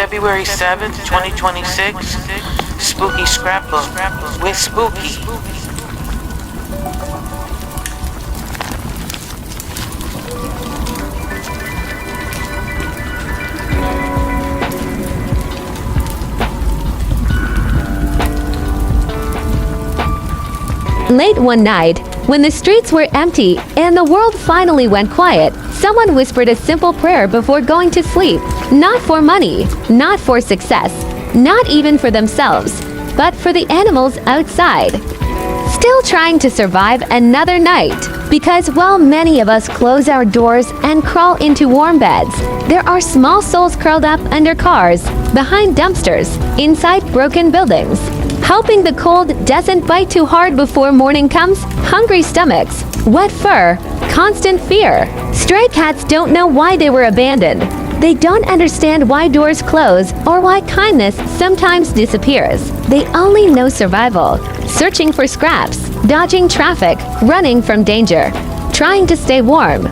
February 7th, 2026. Spooky scrapbook with Spooky. Late one night, when the streets were empty and the world finally went quiet, someone whispered a simple prayer before going to sleep. Not for money, not for success, not even for themselves, but for the animals outside. Still trying to survive another night. Because while many of us close our doors and crawl into warm beds, there are small souls curled up under cars, behind dumpsters, inside broken buildings. Hoping the cold doesn't bite too hard before morning comes, hungry stomachs, wet fur, constant fear. Stray cats don't know why they were abandoned. They don't understand why doors close or why kindness sometimes disappears. They only know survival, searching for scraps, dodging traffic, running from danger, trying to stay warm,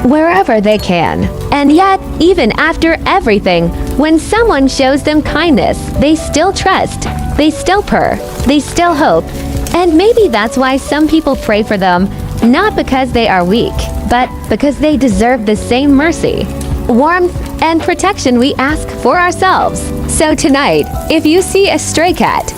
wherever they can. And yet, even after everything, when someone shows them kindness, they still trust, they still purr, they still hope. And maybe that's why some people pray for them, not because they are weak, but because they deserve the same mercy, warmth, and protection we ask for ourselves. So tonight, if you see a stray cat,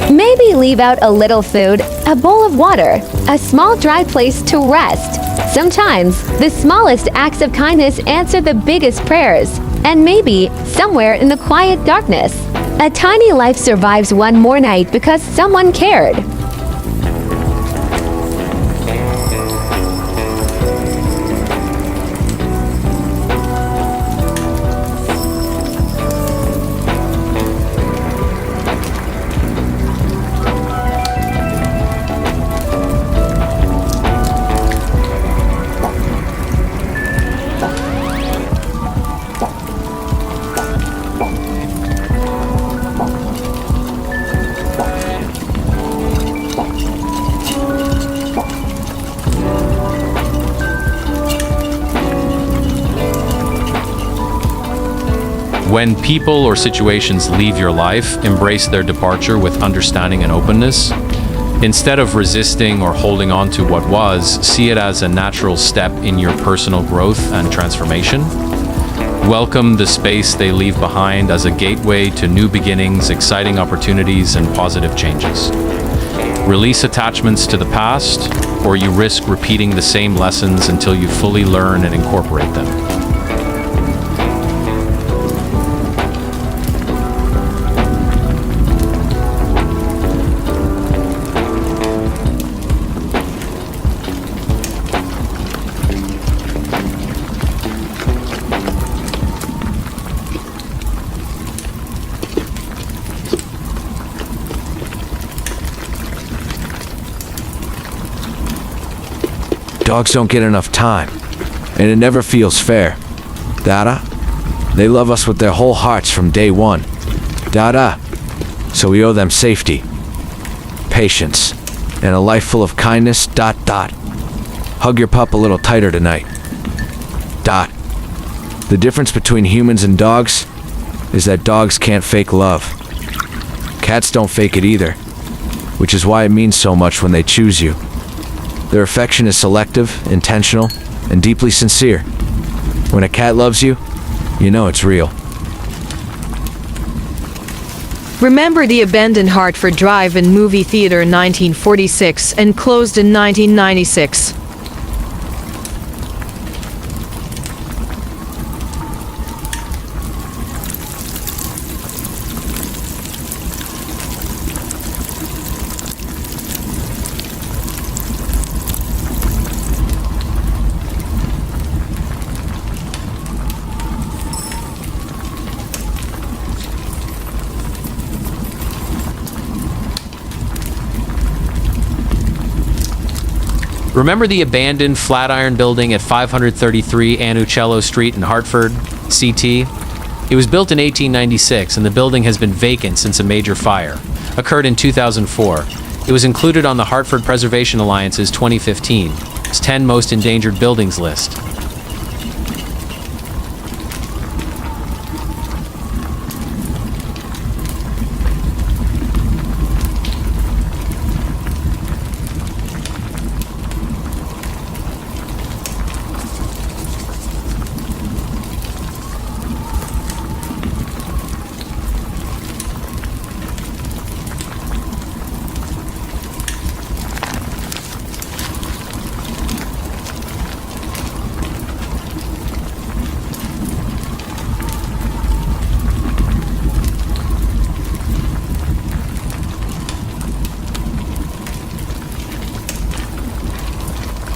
maybe leave out a little food, a bowl of water, a small dry place to rest. Sometimes, the smallest acts of kindness answer the biggest prayers. And maybe, somewhere in the quiet darkness, a tiny life survives one more night because someone cared. When people or situations leave your life, embrace their departure with understanding and openness. Instead of resisting or holding on to what was, see it as a natural step in your personal growth and transformation. Welcome the space they leave behind as a gateway to new beginnings, exciting opportunities, and positive changes. Release attachments to the past, or you risk repeating the same lessons until you fully learn and incorporate them. Dogs don't get enough time, and it never feels fair. Dada, they love us with their whole hearts from day one. Dada, so we owe them safety, patience, and a life full of kindness. Hug your pup a little tighter tonight. The difference between humans and dogs is that dogs can't fake love. Cats don't fake it either, which is why it means so much when they choose you. Their affection is selective, intentional, and deeply sincere. When a cat loves you, you know it's real. Remember the abandoned Hartford Drive-In movie theater in 1946 and closed in 1996. Remember the abandoned Flatiron building at 533 Anucello Street in Hartford, CT? It was built in 1896, and the building has been vacant since a major fire occurred in 2004. It was included on the Hartford Preservation Alliance's 2015's 10 Most Endangered Buildings list.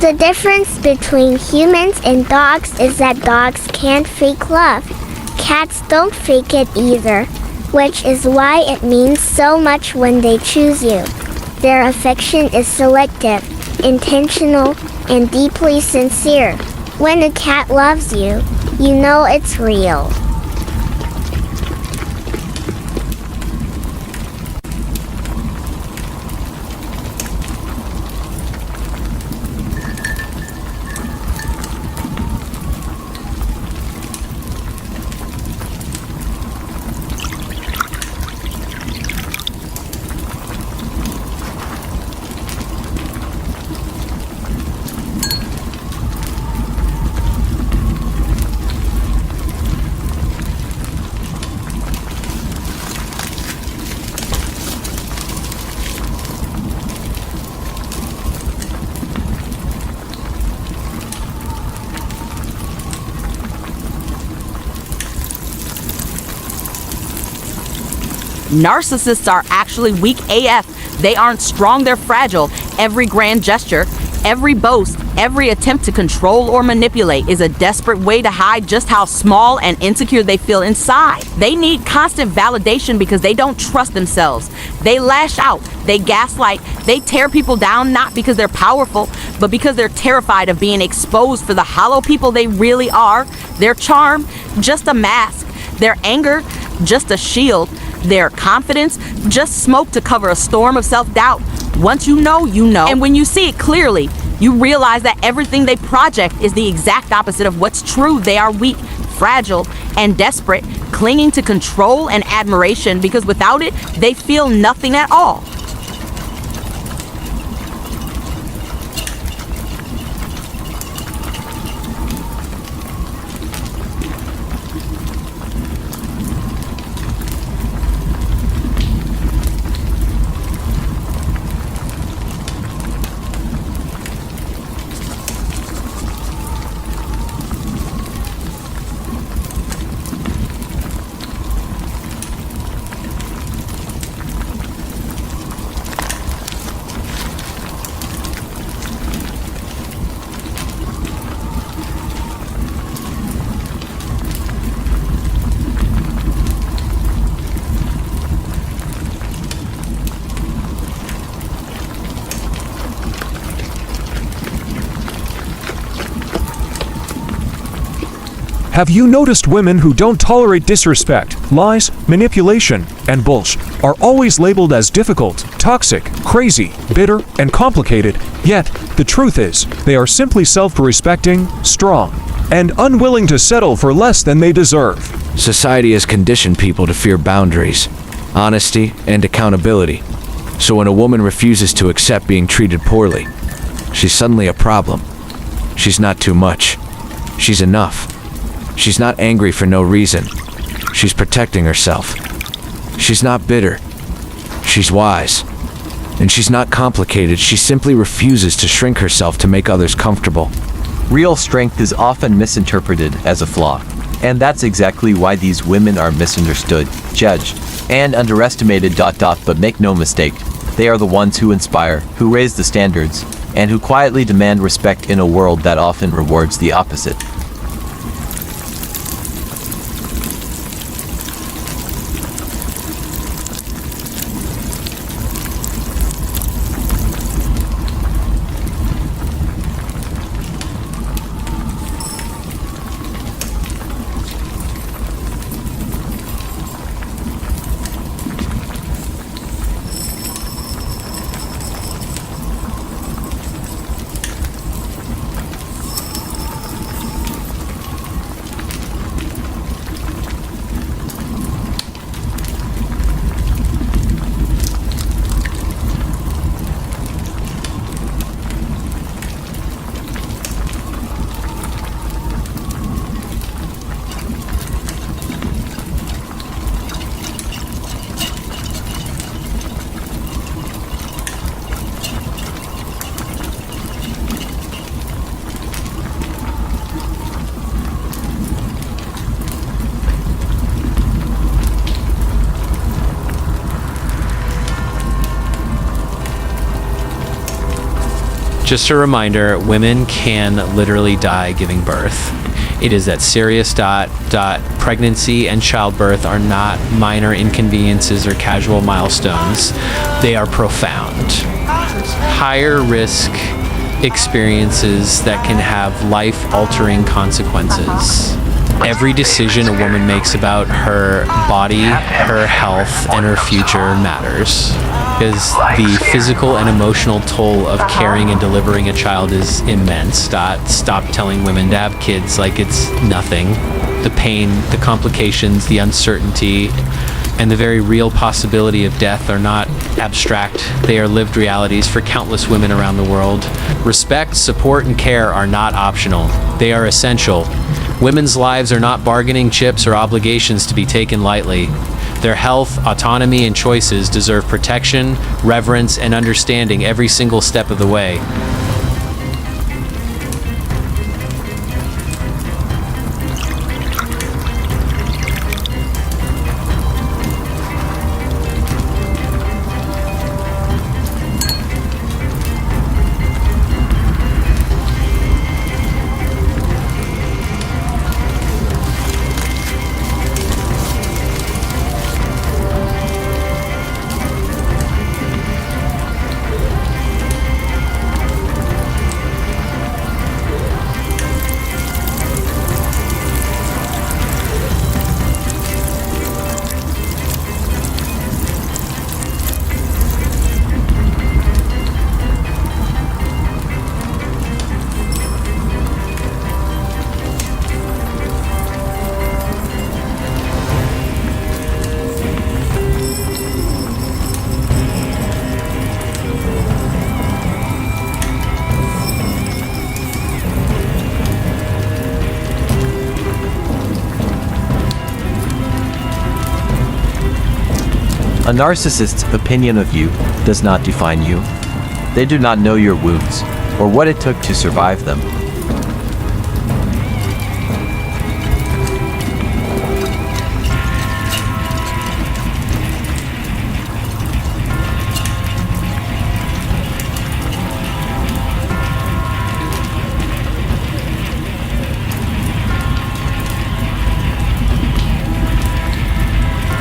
The difference between humans and dogs is that dogs can't fake love. Cats don't fake it either, which is why it means so much when they choose you. Their affection is selective, intentional, and deeply sincere. When a cat loves you, you know it's real. Narcissists are actually weak AF. They aren't strong, they're fragile. Every grand gesture, every boast, every attempt to control or manipulate is a desperate way to hide just how small and insecure they feel inside. They need constant validation because they don't trust themselves. They lash out, they gaslight, they tear people down not because they're powerful, but because they're terrified of being exposed for the hollow people they really are. Their charm, just a mask. Their anger, just a shield. Their confidence, just smoke to cover a storm of self-doubt. Once you know, you know. And when you see it clearly, you realize that everything they project is the exact opposite of what's true. They are weak, fragile, and desperate, clinging to control and admiration because without it, they feel nothing at all. Have you noticed women who don't tolerate disrespect, lies, manipulation, and bullshit are always labeled as difficult, toxic, crazy, bitter, and complicated, yet the truth is they are simply self-respecting, strong, and unwilling to settle for less than they deserve. Society has conditioned people to fear boundaries, honesty, and accountability. So when a woman refuses to accept being treated poorly, she's suddenly a problem. She's not too much. She's enough. She's not angry for no reason. She's protecting herself. She's not bitter. She's wise. And she's not complicated. She simply refuses to shrink herself to make others comfortable. Real strength is often misinterpreted as a flaw. And that's exactly why these women are misunderstood, judged, and underestimated. But make no mistake, they are the ones who inspire, who raise the standards, and who quietly demand respect in a world that often rewards the opposite. Just a reminder, women can literally die giving birth. It is that serious. Pregnancy and childbirth are not minor inconveniences or casual milestones. They are profound. Higher risk experiences that can have life-altering consequences. Every decision a woman makes about her body, her health, and her future matters. Because the physical and emotional toll of carrying and delivering a child is immense. Stop telling women to have kids like it's nothing. The pain, the complications, the uncertainty, and the very real possibility of death are not abstract. They are lived realities for countless women around the world. Respect, support, and care are not optional. They are essential. Women's lives are not bargaining chips or obligations to be taken lightly. Their health, autonomy, and choices deserve protection, reverence, and understanding every single step of the way. A narcissist's opinion of you does not define you. They do not know your wounds or what it took to survive them.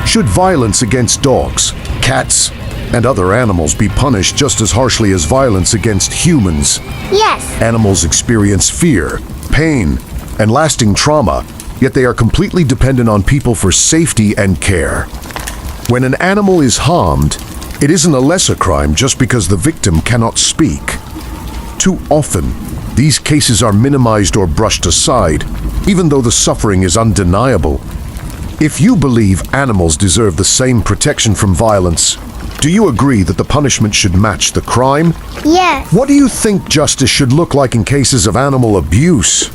Should violence against dogs, cats, and other animals be punished just as harshly as violence against humans? Yes. Animals experience fear, pain, and lasting trauma, yet they are completely dependent on people for safety and care. When an animal is harmed, it isn't a lesser crime just because the victim cannot speak. Too often, these cases are minimized or brushed aside, even though the suffering is undeniable. If you believe animals deserve the same protection from violence, do you agree that the punishment should match the crime? Yes. What do you think justice should look like in cases of animal abuse?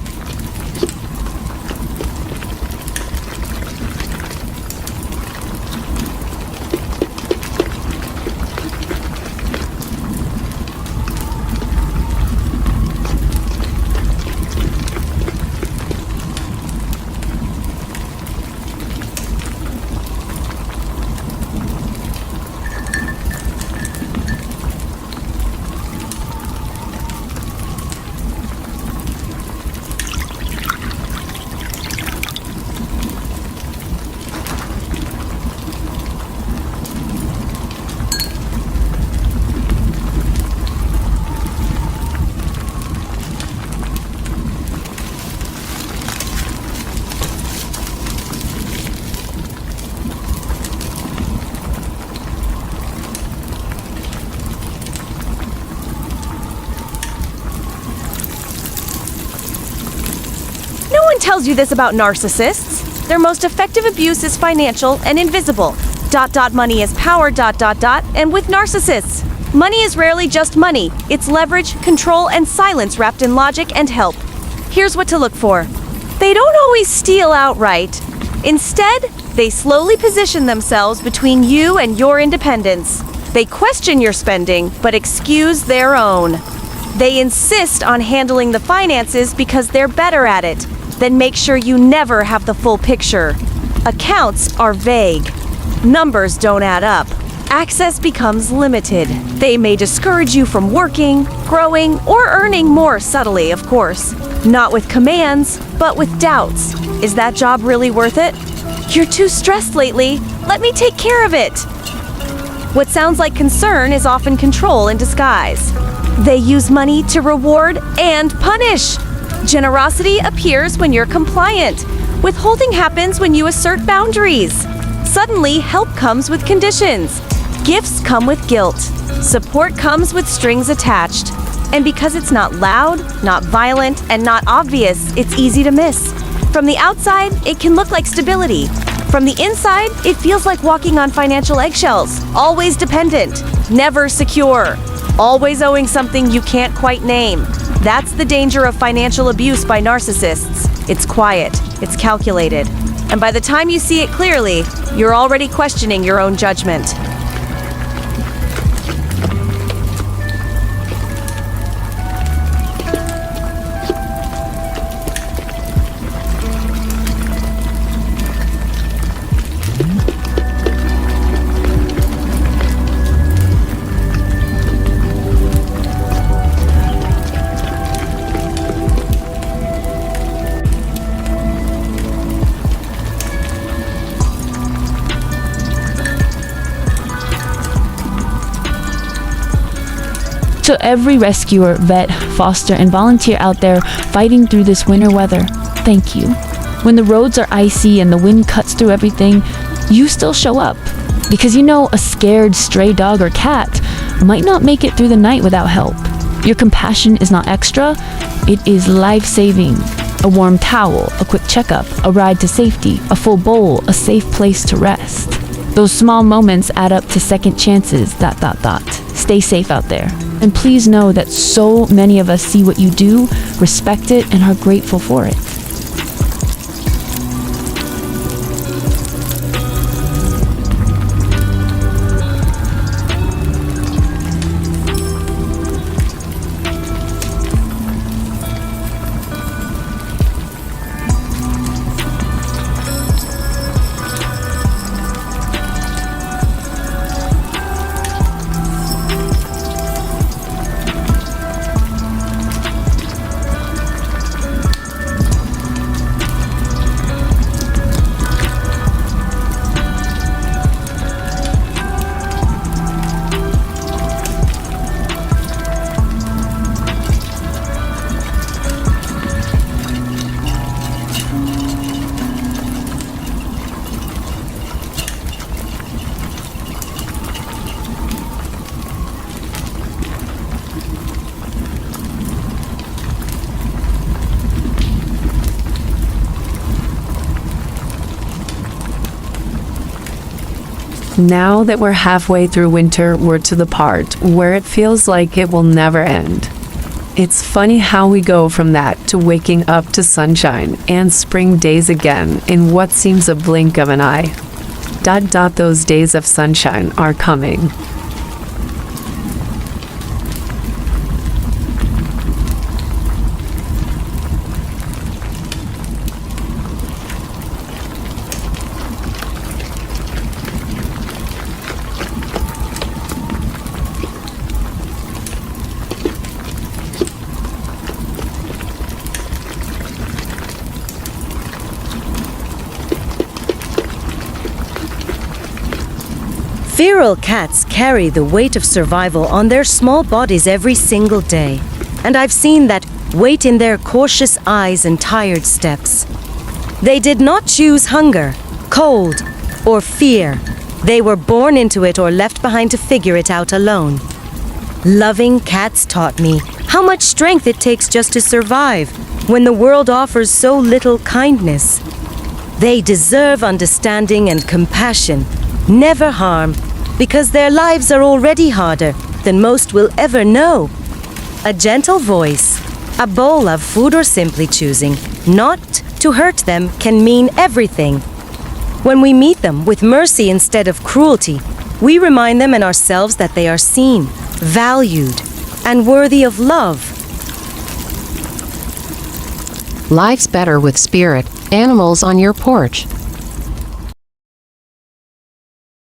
Tells you this about narcissists. Their most effective abuse is financial and invisible. Money is power. And with narcissists, money is rarely just money. It's leverage, control, and silence wrapped in logic and help. Here's what to look for. They don't always steal outright. Instead, they slowly position themselves between you and your independence. They question your spending, but excuse their own. They insist on handling the finances because they're better at it. Then make sure you never have the full picture. Accounts are vague. Numbers don't add up. access becomes limited. They may discourage you from working, growing, or earning more subtly, of course. Not with commands, but with doubts. Is that job really worth it? You're too stressed lately. Let me take care of it. What sounds like concern is often control in disguise. They use money to reward and punish. Generosity appears when you're compliant. Withholding happens when you assert boundaries. Suddenly, help comes with conditions. Gifts come with guilt. Support comes with strings attached. And because it's not loud, not violent, and not obvious, it's easy to miss. From the outside, it can look like stability. From the inside, it feels like walking on financial eggshells. Always dependent, never secure. Always owing something you can't quite name. That's the danger of financial abuse by narcissists. It's quiet, it's calculated. And by the time you see it clearly, you're already questioning your own judgment. To every rescuer, vet, foster, and volunteer out there fighting through this winter weather, thank you. When the roads are icy and the wind cuts through everything, you still show up. Because you know a scared stray dog or cat might not make it through the night without help. Your compassion is not extra, it is life-saving. A warm towel, a quick checkup, a ride to safety, a full bowl, a safe place to rest. Those small moments add up to second chances, ... Stay safe out there. And please know that so many of us see what you do, respect it, and are grateful for it. Now that we're halfway through winter, we're to the part where it feels like it will never end. It's funny how we go from that to waking up to sunshine and spring days again in what seems a blink of an eye. ... Those days of sunshine are coming. Feral cats carry the weight of survival on their small bodies every single day, and I've seen that weight in their cautious eyes and tired steps. They did not choose hunger, cold, or fear. They were born into it or left behind to figure it out alone. Loving cats taught me how much strength it takes just to survive when the world offers so little kindness. They deserve understanding and compassion, never harm, because their lives are already harder than most will ever know. A gentle voice, a bowl of food, or simply choosing not to hurt them can mean everything. When we meet them with mercy instead of cruelty, we remind them and ourselves that they are seen, valued, and worthy of love. Life's better with spirit animals on your porch.